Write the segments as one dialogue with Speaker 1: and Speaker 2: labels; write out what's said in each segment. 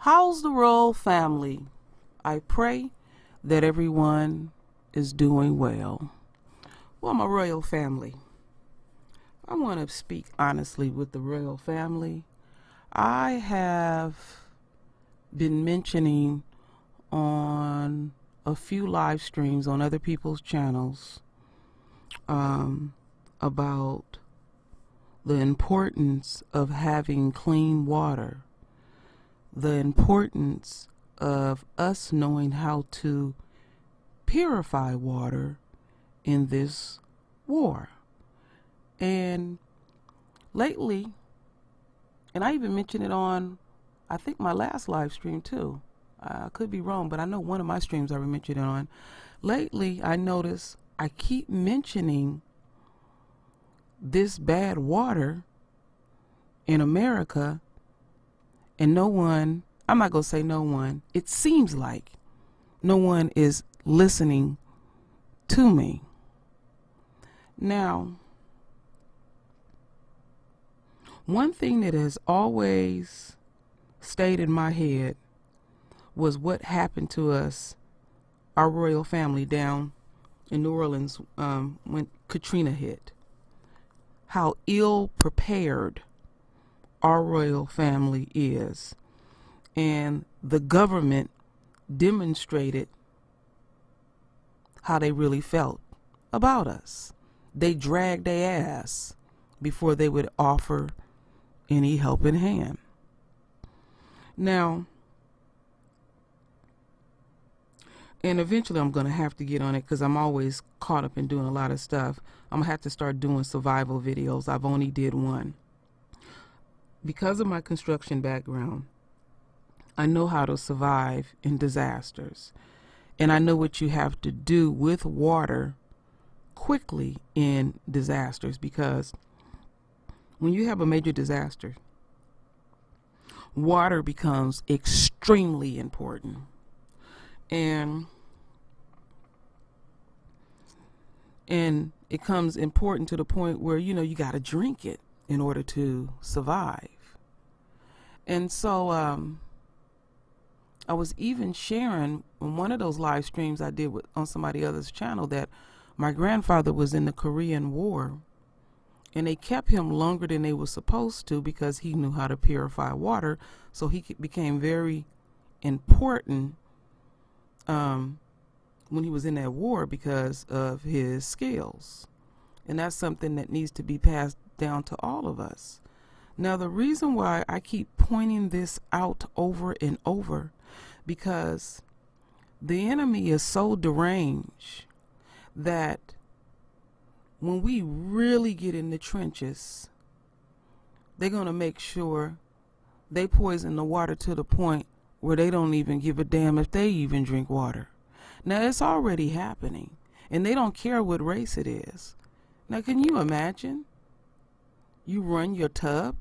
Speaker 1: How's the royal family? I pray that everyone is doing well. Well, my royal family, I want to speak honestly with the royal family. I have been mentioning on a few live streams on other people's channels about the importance of having clean water, the importance of us knowing how to purify water in this war. And lately, and I even mentioned it on, I think, my last live stream too. I could be wrong, but I know one of my streams I mentioned it on. Lately, I notice I keep mentioning this bad water in America, and no one, I'm not going to say no one, it seems like no one is listening to me. Now, one thing that has always stayed in my head was what happened to us, our royal family down in New Orleans when Katrina hit. How ill prepared our royal family is. And the government demonstrated how they really felt about us. They dragged their ass before they would offer any helping hand. Now, and eventually I'm going to have to get on it because I'm always caught up in doing a lot of stuff. I'm going to have to start doing survival videos. I've only did one. Because of my construction background, I know how to survive in disasters. And I know what you have to do with water quickly in disasters, because when you have a major disaster, water becomes extremely important. And it comes important to the point where, you know, you got to drink it in order to survive. And so I was even sharing on one of those live streams I did on somebody else's channel that my grandfather was in the Korean War, and they kept him longer than they were supposed to because he knew how to purify water. So he became very important when he was in that war because of his skills. And that's something that needs to be passed down to all of us. Now, the reason why I keep pointing this out over and over, because the enemy is so deranged that when we really get in the trenches, they're going to make sure they poison the water to the point where they don't even give a damn if they even drink water. Now, it's already happening, and they don't care what race it is. Now, can you imagine? You run your tub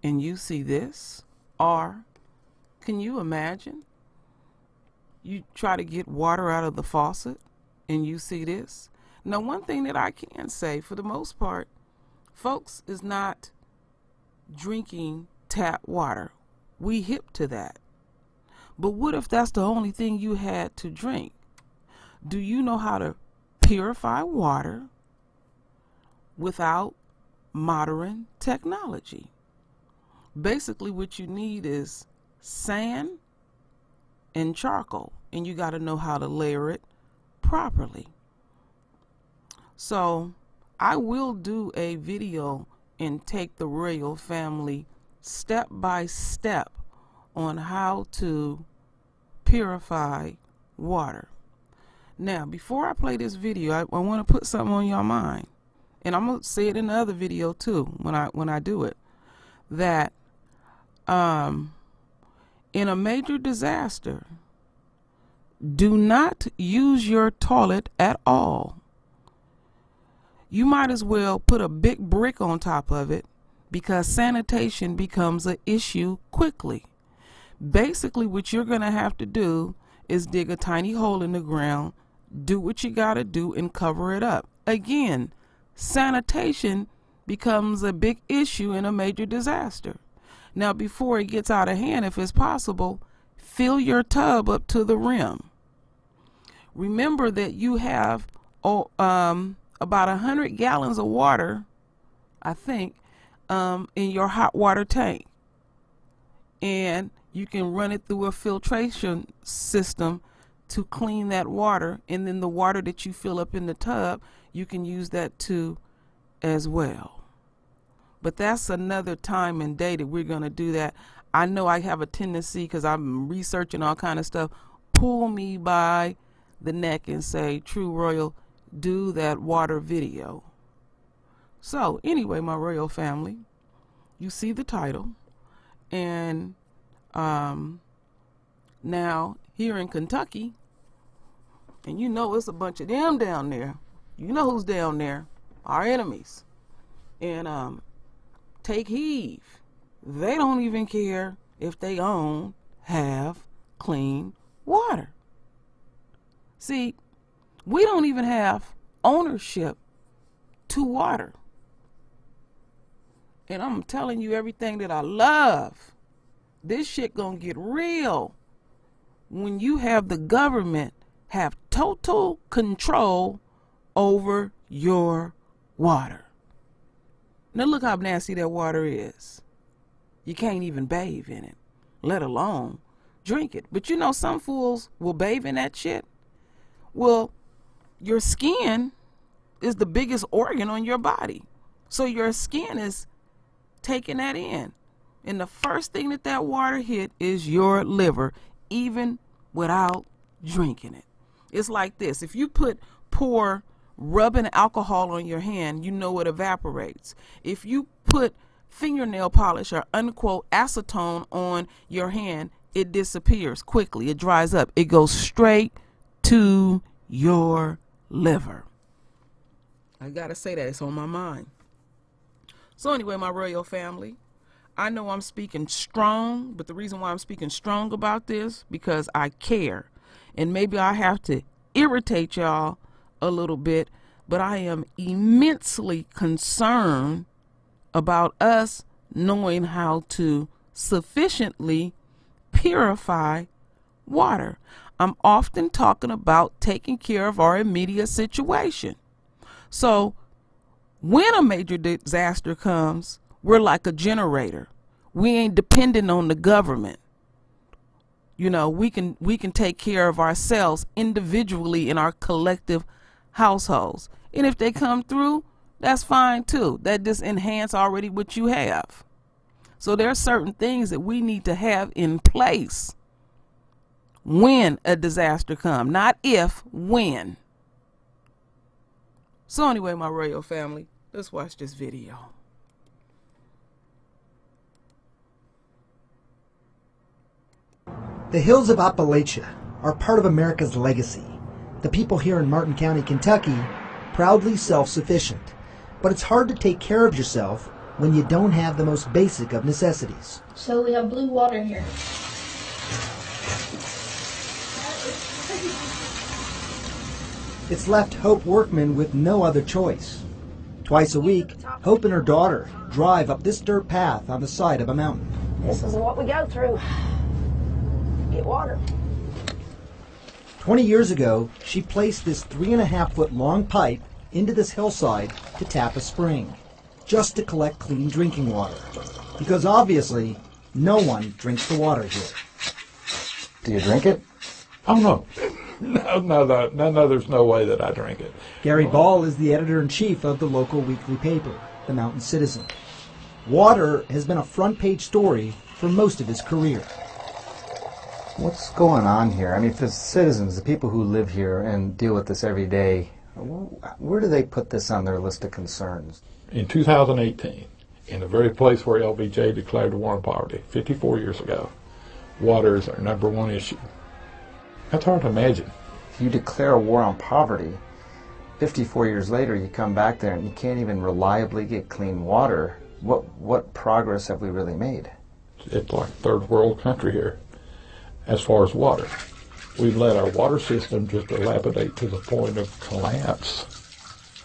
Speaker 1: and you see this? Or can you imagine? You try to get water out of the faucet and you see this? Now, one thing that I can say, for the most part, folks is not drinking tap water. We hip to that. But what if that's the only thing you had to drink? Do you know how to purify water without modern technology? Basically, what you need is sand and charcoal, and you got to know how to layer it properly. So I will do a video and take the royal family step by step on how to purify water. Now, before I play this video, I want to put something on your mind, and I'm going to say it in the other video too when I do it, that in a major disaster, do not use your toilet at all. You might as well put a big brick on top of it, because sanitation becomes an issue quickly. Basically, what you're going to have to do is dig a tiny hole in the ground, do what you got to do, and cover it up. Again, sanitation becomes a big issue in a major disaster. Now, before it gets out of hand, if it's possible, fill your tub up to the rim. Remember that you have about 100 gallons of water, I think, in your hot water tank. And you can run it through a filtration system to clean that water. And then the water that you fill up in the tub, you can use that too as well. But that's another time and day that we're going to do that. I know I have a tendency, because I'm researching all kind of stuff, pull me by the neck and say, True Royal, do that water video. So anyway, my royal family, you see the title. And now here in Kentucky, and you know it's a bunch of them down there. You know who's down there? Our enemies. And take heed. They don't even care if they have clean water. See, we don't even have ownership to water. And I'm telling you everything that I love. This shit gonna get real when you have the government have total control over your water. Now look how nasty that water is. You can't even bathe in it, let alone drink it. But you know some fools will bathe in that shit. Well, your skin is the biggest organ on your body. So your skin is taking that in. And the first thing that water hit is your liver, even without drinking it. It's like this. If you pour rubbing alcohol on your hand, you know it evaporates. If you put fingernail polish or unquote acetone on your hand, it disappears quickly. It dries up. It goes straight to your liver. I gotta say that. It's on my mind. So anyway, my royal family, I know I'm speaking strong, but the reason why I'm speaking strong about this, because I care. And maybe I have to irritate y'all a little bit, but I am immensely concerned about us knowing how to sufficiently purify water. I'm often talking about taking care of our immediate situation. So when a major disaster comes, we're like a generator. We ain't dependent on the government. You know, we can take care of ourselves individually in our collective households. And if they come through, that's fine too. That just enhance already what you have. So there are certain things that we need to have in place when a disaster comes, not if, when. So anyway, my royal family, let's watch this video.
Speaker 2: The hills of Appalachia are part of America's legacy. The people here in Martin County, Kentucky, proudly self-sufficient. But it's hard to take care of yourself when you don't have the most basic of necessities.
Speaker 3: So we have blue water here.
Speaker 2: It's left Hope Workman with no other choice. Twice a week, Hope and her daughter drive up this dirt path on the side of a mountain.
Speaker 4: This is what we go through. Get water.
Speaker 2: 20 years ago, she placed this 3.5-foot long pipe into this hillside to tap a spring, just to collect clean drinking water. Because obviously, no one drinks the water here.
Speaker 5: Do you drink it?
Speaker 6: Oh, no. No, there's no way that I drink it.
Speaker 2: Gary Ball is the editor-in-chief of the local weekly paper, the Mountain Citizen. Water has been a front-page story for most of his career.
Speaker 5: What's going on here? I mean, for citizens, the people who live here and deal with this every day, where do they put this on their list of concerns?
Speaker 6: In 2018, in the very place where LBJ declared the war on poverty, 54 years ago, water is our #1 issue. That's hard to imagine.
Speaker 5: You declare a war on poverty, 54 years later you come back there and you can't even reliably get clean water. What progress have we really made?
Speaker 6: It's like a third world country here as far as water. We've let our water system just dilapidate to the point of collapse.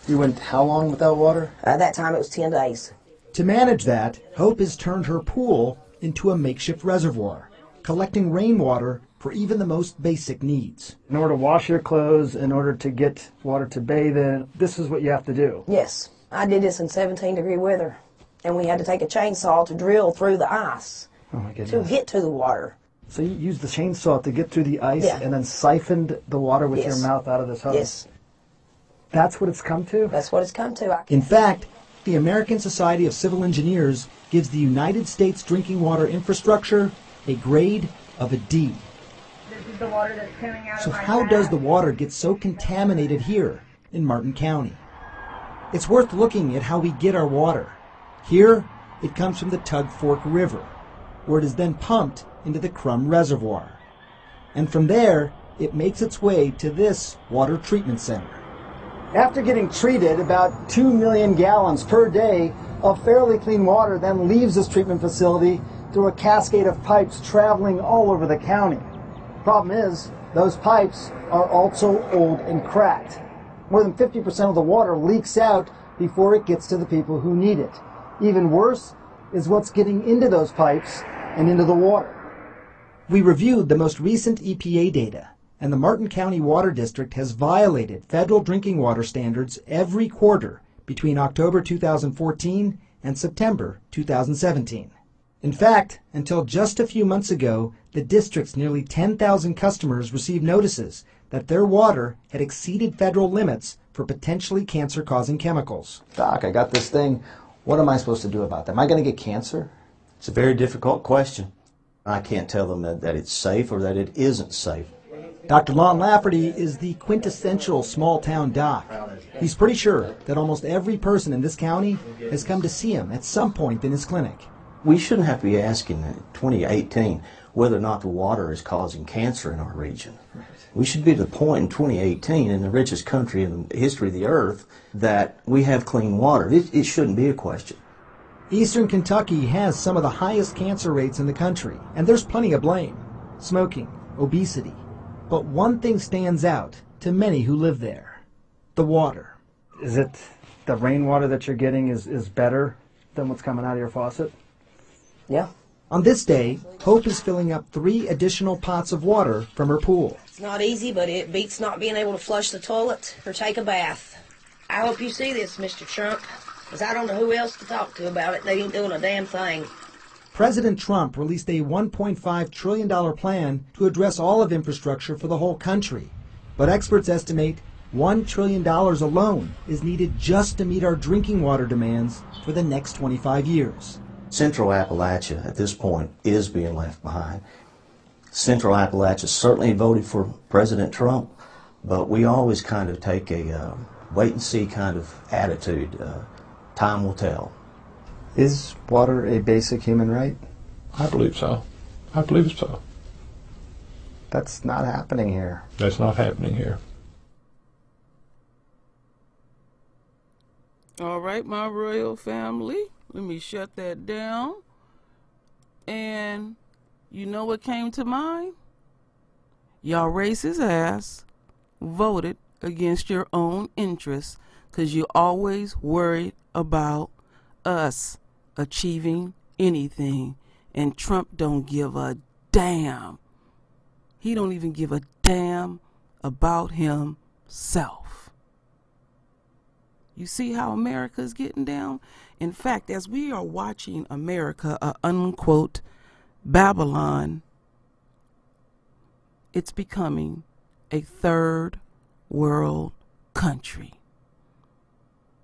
Speaker 5: You went how long without water?
Speaker 4: At that time it was 10 days.
Speaker 2: To manage that, Hope has turned her pool into a makeshift reservoir, collecting rainwater for even the most basic needs.
Speaker 7: In order to wash your clothes, in order to get water to bathe in, this is what you have to do.
Speaker 4: Yes, I did this in 17-degree weather, and we had to take a chainsaw to drill through the ice
Speaker 7: Oh my
Speaker 4: to
Speaker 7: goodness.
Speaker 4: get to the water.
Speaker 7: So you used the chainsaw to get through the ice
Speaker 4: Yeah.
Speaker 7: and then siphoned the water with your
Speaker 4: Yes.
Speaker 7: mouth out of this hose?
Speaker 4: Yes,
Speaker 7: That's what it's come to?
Speaker 4: that's what it's come to.
Speaker 2: In fact, the American Society of Civil Engineers gives the United States drinking water infrastructure a grade of a D.
Speaker 8: This is the water that's coming out
Speaker 2: So
Speaker 8: of my
Speaker 2: how
Speaker 8: tap.
Speaker 2: does the water get so contaminated here in Martin County? It's worth looking at how we get our water. Here, it comes from the Tug Fork River, where it is then pumped into the Crum Reservoir. And from there, it makes its way to this water treatment center.
Speaker 7: After getting treated, about 2 million gallons per day of fairly clean water then leaves this treatment facility through a cascade of pipes traveling all over the county. Problem is, those pipes are also old and cracked. More than 50% of the water leaks out before it gets to the people who need it. Even worse is what's getting into those pipes and into the water.
Speaker 2: We reviewed the most recent EPA data, and the Martin County Water District has violated federal drinking water standards every quarter between October 2014 and September 2017. In fact, until just a few months ago, the district's nearly 10,000 customers received notices that their water had exceeded federal limits for potentially cancer-causing chemicals.
Speaker 5: Doc, I got this thing. What am I supposed to do about that? Am I going to get cancer?
Speaker 9: It's a very difficult question. I can't tell them that it's safe or that it isn't safe.
Speaker 2: Dr. Lon Lafferty is the quintessential small-town doc. He's pretty sure that almost every person in this county has come to see him at some point in his clinic.
Speaker 9: We shouldn't have to be asking in 2018 whether or not the water is causing cancer in our region. We should be to the point in 2018, in the richest country in the history of the earth, that we have clean water. It shouldn't be a question.
Speaker 2: Eastern Kentucky has some of the highest cancer rates in the country, and there's plenty of blame. Smoking, obesity. But one thing stands out to many who live there: the water.
Speaker 7: Is it the rainwater that you're getting is better than what's coming out of your faucet?
Speaker 4: Yeah.
Speaker 2: On this day, Hope is filling up 3 additional pots of water from her pool.
Speaker 4: It's not easy, but it beats not being able to flush the toilet or take a bath. I hope you see this, Mr. Trump, because I don't know who else to talk to about it. They ain't doing a damn thing.
Speaker 2: President Trump released a $1.5 trillion plan to address all of infrastructure for the whole country. But experts estimate $1 trillion alone is needed just to meet our drinking water demands for the next 25 years.
Speaker 9: Central Appalachia, at this point, is being left behind. Central Appalachia certainly voted for President Trump, but we always kind of take a wait-and-see kind of attitude. Time will tell.
Speaker 5: Is water a basic human right?
Speaker 6: I believe so. I believe so.
Speaker 5: That's not happening here.
Speaker 6: That's not happening here.
Speaker 1: All right, my royal family. Let me shut that down. And you know what came to mind? Y'all racist ass voted against your own interests because you always worried about us achieving anything. And Trump don't give a damn. He don't even give a damn about himself. You see how America's getting down? In fact, as we are watching America, unquote, Babylon, it's becoming a third world country.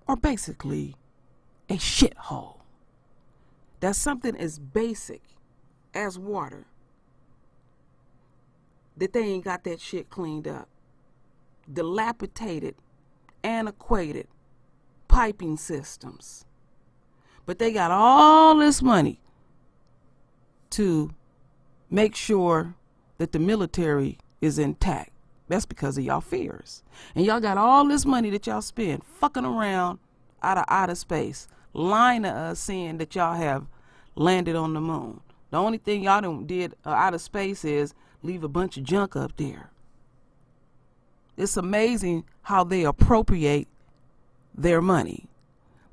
Speaker 1: Or basically, a shithole. That's something as basic as water, that they ain't got that shit cleaned up. Dilapidated, antiquated piping systems. But they got all this money to make sure that the military is intact. That's because of y'all fears. And y'all got all this money that y'all spend fucking around out of outer space, lying to us saying that y'all have landed on the moon. The only thing y'all done did out of space is leave a bunch of junk up there. It's amazing how they appropriate their money.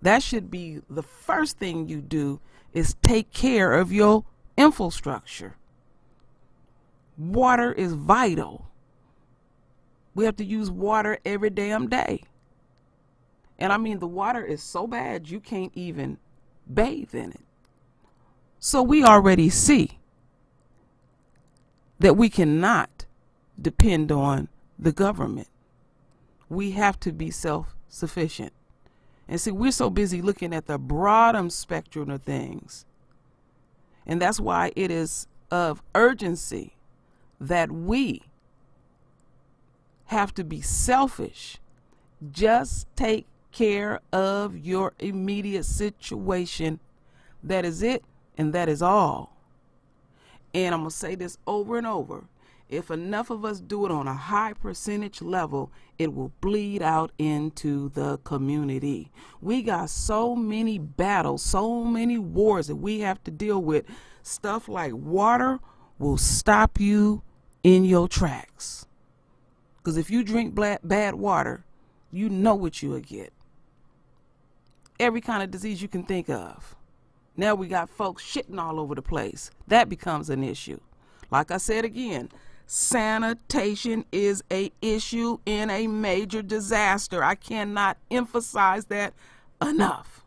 Speaker 1: That should be the first thing you do, is take care of your infrastructure. Water is vital. We have to use water every damn day. And I mean, the water is so bad you can't even bathe in it. So we already see that we cannot depend on the government. We have to be self-sufficient. And see, we're so busy looking at the broader spectrum of things. And that's why it is of urgency that we have to be selfish. Just take care of your immediate situation. That is it, and that is all. And I'm going to say this over and over. If enough of us do it on a high percentage level, it will bleed out into the community. We got so many battles, so many wars that we have to deal with. Stuff like water will stop you in your tracks. Because if you drink bad water, you know what you will get. Every kind of disease you can think of. Now we got folks shitting all over the place. That becomes an issue. Like I said again, sanitation is an issue in a major disaster. I cannot emphasize that enough.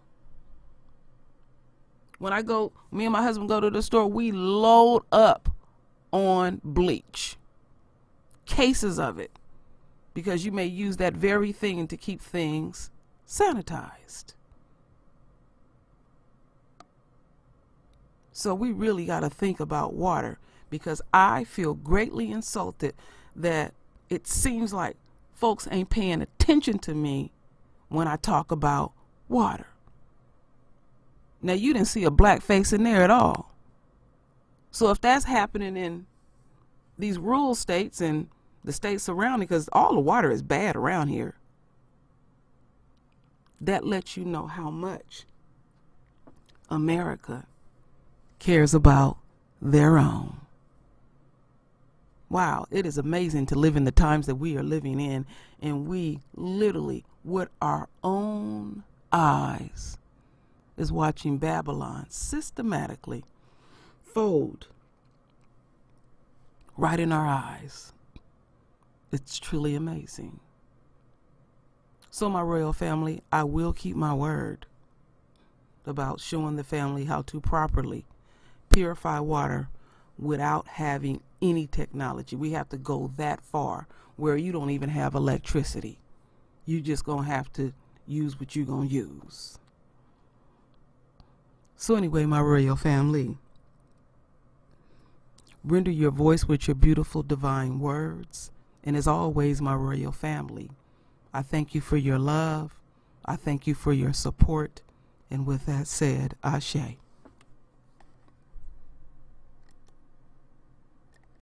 Speaker 1: When me and my husband go to the store, we load up on bleach. Cases of it. Because you may use that very thing to keep things sanitized. So we really got to think about water, because I feel greatly insulted that it seems like folks ain't paying attention to me when I talk about water. Now, you didn't see a black face in there at all. So if that's happening in these rural states and the states surrounding, because all the water is bad around here, that lets you know how much America cares about their own. Wow, it is amazing to live in the times that we are living in, and we literally, with our own eyes, is watching Babylon systematically fold right in our eyes. It's truly amazing. So, my royal family, I will keep my word about showing the family how to properly purify water without having any technology. We have to go that far where you don't even have electricity. You just gonna have to use what you're gonna use. So anyway, my royal family, render your voice with your beautiful divine words. And as always, my royal family, I thank you for your love. I thank you for your support. And with that said, Ashe.